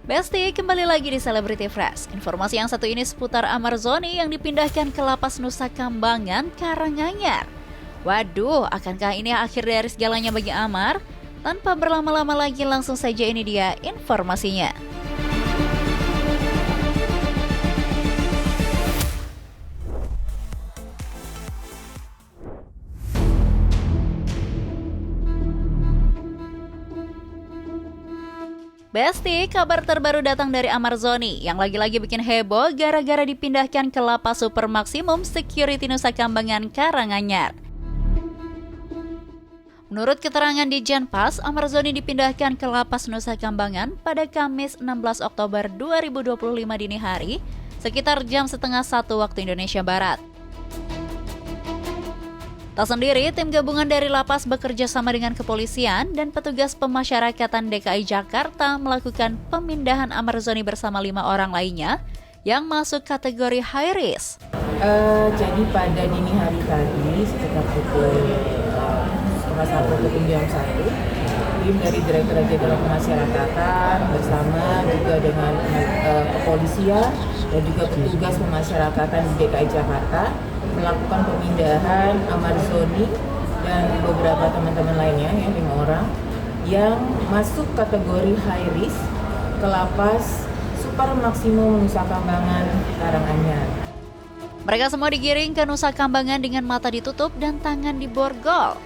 Besti, kembali lagi di Celebrity Fresh. Informasi yang satu ini seputar Amar Zoni yang dipindahkan ke Lapas Nusa Kambangan, Karanganyar. Waduh, akankah ini akhir dari segalanya bagi Amar? Tanpa berlama-lama lagi, langsung saja ini dia informasinya. Besti, kabar terbaru datang dari Amar Zoni yang lagi-lagi bikin heboh gara-gara dipindahkan ke Lapas Super Maksimum Security Nusa Kambangan, Karanganyar. Menurut keterangan di Jenpas, Amar Zoni dipindahkan ke Lapas Nusa Kambangan pada Kamis 16 Oktober 2025 dini hari, sekitar jam setengah 1 waktu Indonesia Barat. Tak sendiri, tim gabungan dari lapas bekerja sama dengan kepolisian dan petugas pemasyarakatan DKI Jakarta melakukan pemindahan Amar Zoni bersama 5 orang lainnya yang masuk kategori high risk. Jadi pada dini hari tadi sekitar pukul 1 jam 1, tim dari Direktorat Jenderal Pemasyarakatan bersama juga dengan kepolisian dan juga petugas pemasyarakatan di DKI Jakarta melakukan pemindahan Amar Zoni dan beberapa teman-teman lainnya, 5 orang yang masuk kategori high risk ke Lapas Super Maksimum Nusa Kambangan, Karanganyar. Mereka semua digiring ke Nusa Kambangan dengan mata ditutup dan tangan diborgol.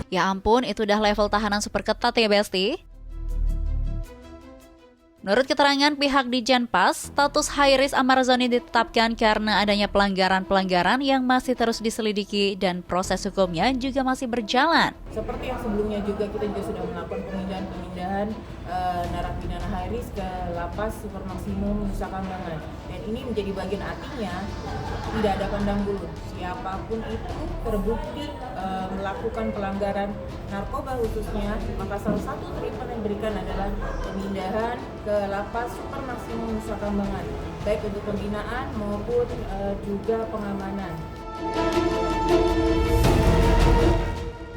Ya ampun, itu udah level tahanan super ketat ya Besti. Menurut keterangan pihak di Jenpas, status high risk Amar Zoni ditetapkan karena adanya pelanggaran-pelanggaran yang masih terus diselidiki dan proses hukumnya juga masih berjalan. Seperti yang sebelumnya juga kita sudah melakukan pemindahan narapidana high risk ke Lapas Super Maksimum Nusa Kambangan. Dan ini menjadi bagian artinya tidak ada pandang bulu. Siapapun itu terbukti melakukan pelanggaran narkoba khususnya, maka salah satu treatment yang diberikan adalah pemindahan ke Lapas Super Maksimum Nusa Kambangan, baik untuk pembinaan maupun juga pengamanan.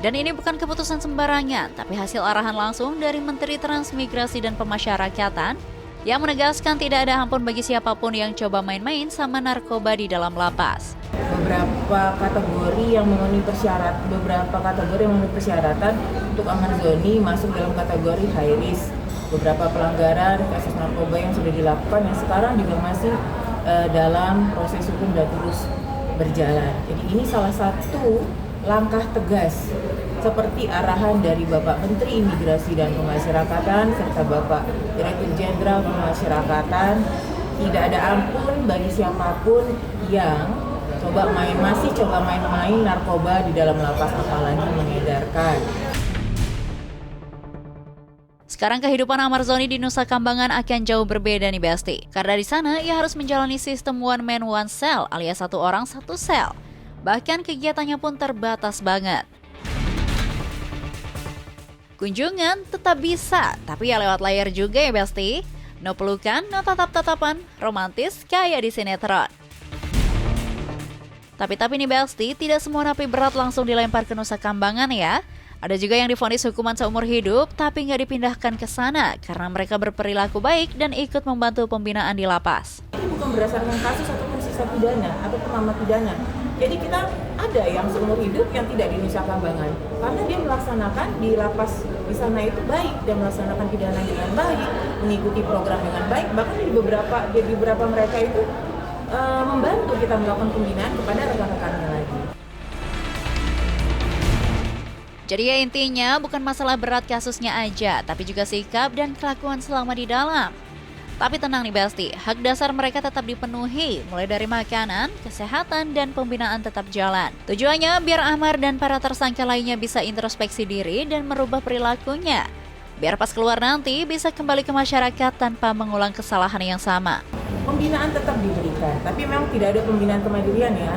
Dan ini bukan keputusan sembarangan, tapi hasil arahan langsung dari Menteri Transmigrasi dan Pemasyarakatan yang menegaskan tidak ada ampun bagi siapapun yang coba main-main sama narkoba di dalam lapas. Beberapa kategori yang memenuhi persyaratan untuk Amar Zoni masuk dalam kategori high risk. Beberapa pelanggaran kasus narkoba yang sudah dilakukan yang sekarang juga masih dalam proses hukum dan terus berjalan. Jadi ini salah satu langkah tegas seperti arahan dari Bapak Menteri Imigrasi dan Pemasyarakatan serta Bapak Direktur Jenderal Pemasyarakatan, tidak ada ampun bagi siapapun yang masih coba main-main narkoba di dalam lapas, apalagi mengedarkan. Sekarang kehidupan Amar Zoni di Nusa Kambangan akan jauh berbeda nih Besti. Karena di sana ia harus menjalani sistem one man one cell alias satu orang satu sel. Bahkan kegiatannya pun terbatas banget. Kunjungan tetap bisa, tapi ya lewat layar juga ya Besti. No pelukan, no tatap-tatapan, romantis kayak di sinetron. Tapi nih Besti, tidak semua napi berat langsung dilempar ke Nusa Kambangan ya. Ada juga yang divonis hukuman seumur hidup tapi nggak dipindahkan ke sana karena mereka berperilaku baik dan ikut membantu pembinaan di lapas. Ini bukan berdasarkan kasus ataupun sisa pidana ataupun nama pidana. Jadi kita ada yang seumur hidup yang tidak di Nusa Kambangan karena dia melaksanakan di lapas di sana itu baik dan melaksanakan pidana dengan baik, mengikuti program dengan baik, bahkan di beberapa mereka itu membantu kita melakukan pembinaan kepada rekan-rekannya lagi. Jadi ya intinya bukan masalah berat kasusnya aja, tapi juga sikap dan kelakuan selama di dalam. Tapi tenang nih Besti, hak dasar mereka tetap dipenuhi, mulai dari makanan, kesehatan, dan pembinaan tetap jalan. Tujuannya biar Amar dan para tersangka lainnya bisa introspeksi diri dan merubah perilakunya. Biar pas keluar nanti bisa kembali ke masyarakat tanpa mengulang kesalahan yang sama. pembinaan tetap diberikan, tapi memang tidak ada pembinaan kemandirian ya.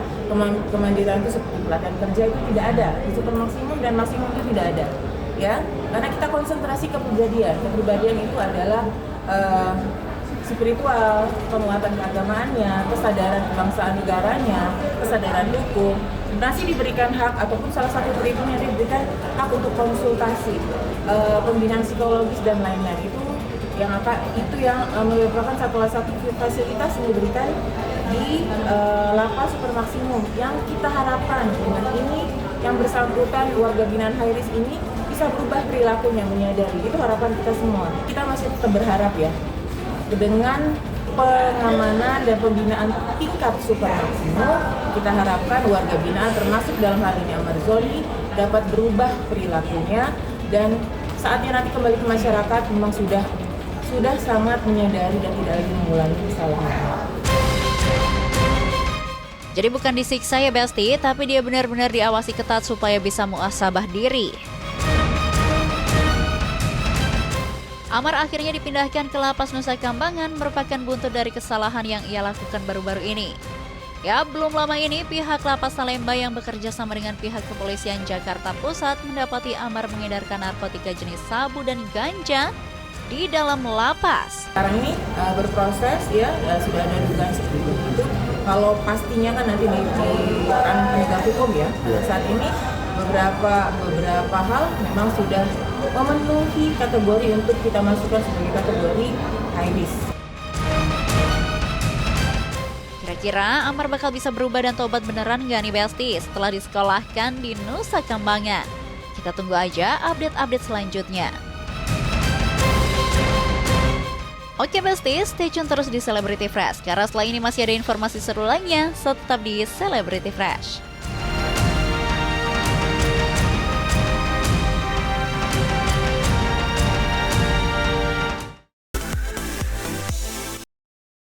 Kemandirian itu seperti pelatihan kerja itu tidak ada, di super maksimum dan maksimum itu tidak ada, ya. Karena kita konsentrasi ke kepribadian. Kepribadian itu adalah spiritual, penguatan keagamaannya, kesadaran kebangsaan negaranya, kesadaran hukum. Masih diberikan hak ataupun salah satu perhitungan yang diberikan hak untuk konsultasi, pembinaan psikologis dan lain-lain itu yang merupakan salah satu fasilitas yang diberikan di lapas super maksimum yang kita harapkan dengan ini yang bersangkutan warga binaan high risk ini bisa berubah perilakunya, menyadari. Itu harapan kita semua. Kita masih tetap berharap ya, dengan pengamanan dan pembinaan tingkat super maksimum, kita harapkan warga binaan termasuk dalam hal ini Ahmad Zoni dapat berubah perilakunya dan saatnya nanti kembali ke masyarakat memang sudah sangat menyadari dan tidak lagi mengulangi kesalahannya. Jadi bukan disiksa ya Besti, tapi dia benar-benar diawasi ketat supaya bisa muasabah diri. Amar akhirnya dipindahkan ke lapas Nusa Kambangan merupakan buntut dari kesalahan yang ia lakukan baru-baru ini. Ya, belum lama ini pihak lapas Salemba yang bekerja sama dengan pihak kepolisian Jakarta Pusat mendapati Amar mengedarkan narkotika jenis sabu dan ganja di dalam lapas. Sekarang ini berproses ya, sudah ada dugaan seperti itu. Kalau pastinya kan nanti di ranah penegak hukum ya. Saat ini beberapa hal memang sudah memenuhi kategori untuk kita masukkan sebagai kategori high risk. Kira-kira Amar bakal bisa berubah dan tobat beneran nggak nih Besti setelah disekolahkan di Nusa Kambangan? Kita tunggu aja update-update selanjutnya. Oke Besti, stay tune terus di Celebrity Fresh, karena setelah ini masih ada informasi seru lainnya, so tetap di Celebrity Fresh.